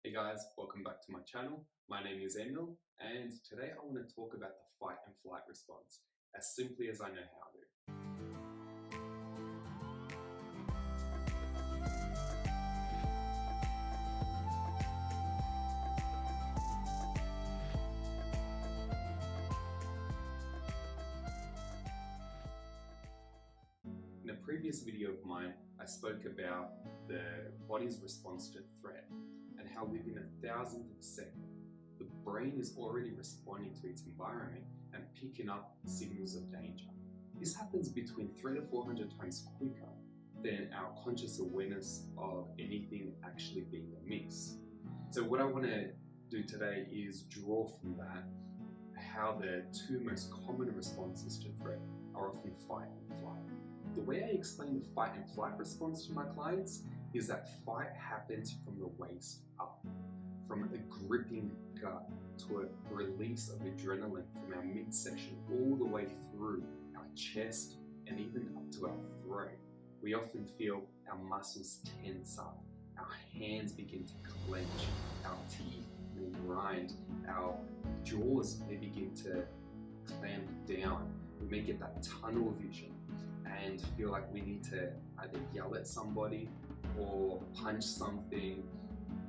Hey guys, welcome back to my channel. My name is Emil, and today I want to talk about the fight and flight response, as simply as I know how to. In a previous video of mine, I spoke about the body's response to threat and how within a thousandth of a second, the brain is already responding to its environment and picking up signals of danger. This happens between 300 to 400 times quicker than our conscious awareness of anything actually being amiss. So what I want to do today is draw from that how the two most common responses to threat are often fight and flight. The way I explain the fight and flight response to my clients is that fight happens from the waist up, from a gripping gut to a release of adrenaline from our midsection all the way through our chest and even up to our throat. We often feel our muscles tense up, our hands begin to clench, our teeth may grind, our jaws may begin to clamp down. We may get that tunnel vision and feel like we need to either yell at somebody or punch something,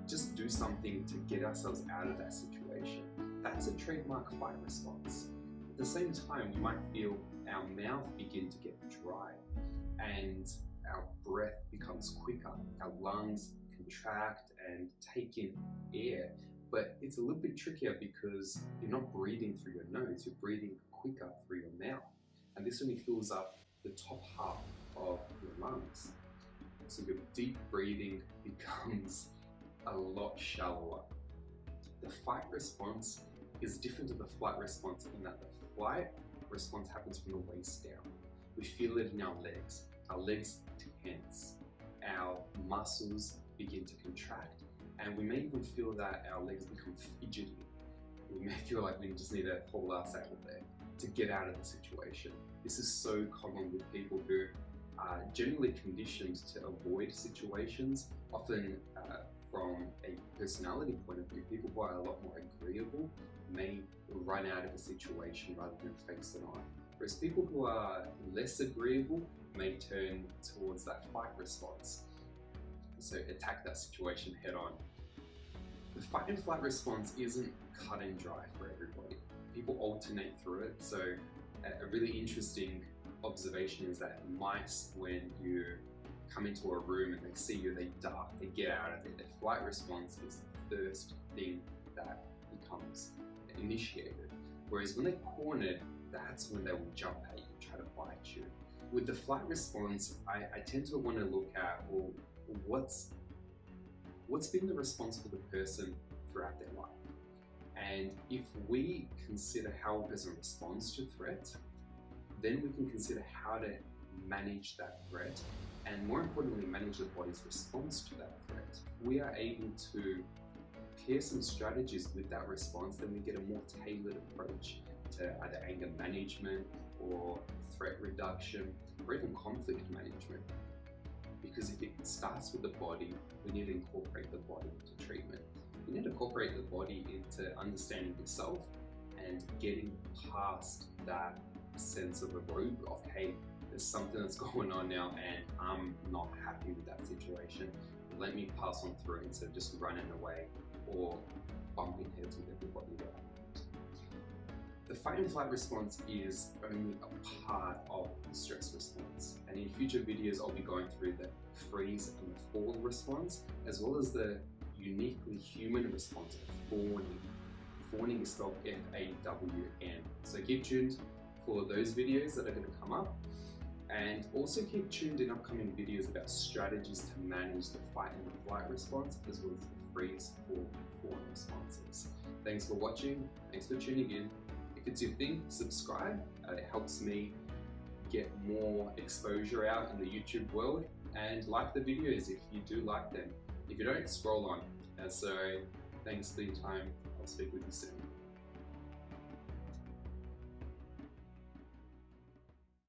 just do something to get ourselves out of that situation. That's a trademark fight response. At the same time, we might feel our mouth begin to get dry and our breath becomes quicker, our lungs contract and take in air, but it's a little bit trickier because you're not breathing through your nose, you're breathing quicker through your mouth, and this only fills up the top half of your lungs. So your deep breathing becomes a lot shallower. The fight response is different to the flight response in that the flight response happens from the waist down. We feel it in our legs tense, our muscles begin to contract, and we may even feel that our legs become fidgety. We may feel like we just need to pull us out of there to get out of the situation. This is so common with people who are generally conditioned to avoid situations, often from a personality point of view. People who are a lot more agreeable may run out of a situation rather than face it on. Whereas people who are less agreeable may turn towards that fight response. So attack that situation head on. The fight and flight response isn't cut and dry for everybody. People alternate through it. So a really interesting observation is that mice, when you come into a room and they see you, they duck, they get out of it. Their flight response is the first thing that becomes initiated. Whereas when they're cornered, that's when they will jump at you, try to bite you. With the flight response, I tend to want to look at, well, what's been the response for the person throughout their life? And if we consider how a person responds to threat, then we can consider how to manage that threat, and more importantly, manage the body's response to that threat. We are able to pair some strategies with that response, then we get a more tailored approach to either anger management or threat reduction or even conflict management. Because if it starts with the body, we need to incorporate the body into treatment. We need to incorporate the body into understanding yourself and getting past that sense of a roadblock. Hey, there's something that's going on now and I'm not happy with that situation. Let me pass on through instead of just running away or bumping heads with everybody there. The fight and flight response is only a part of the stress response. And in future videos, I'll be going through the freeze and the fawn response, as well as the uniquely human response of fawning. Fawning is spelled F-A-W-N. So keep tuned for those videos that are going to come up. And also keep tuned in upcoming videos about strategies to manage the fight and the flight response, as well as the freeze, fawn, and fawn responses. Thanks for watching. Thanks for tuning in. If it's your thing, subscribe. It helps me get more exposure out in the YouTube world, and like the videos if you do like them. If you don't, scroll on. So thanks for your time. I'll speak with you soon.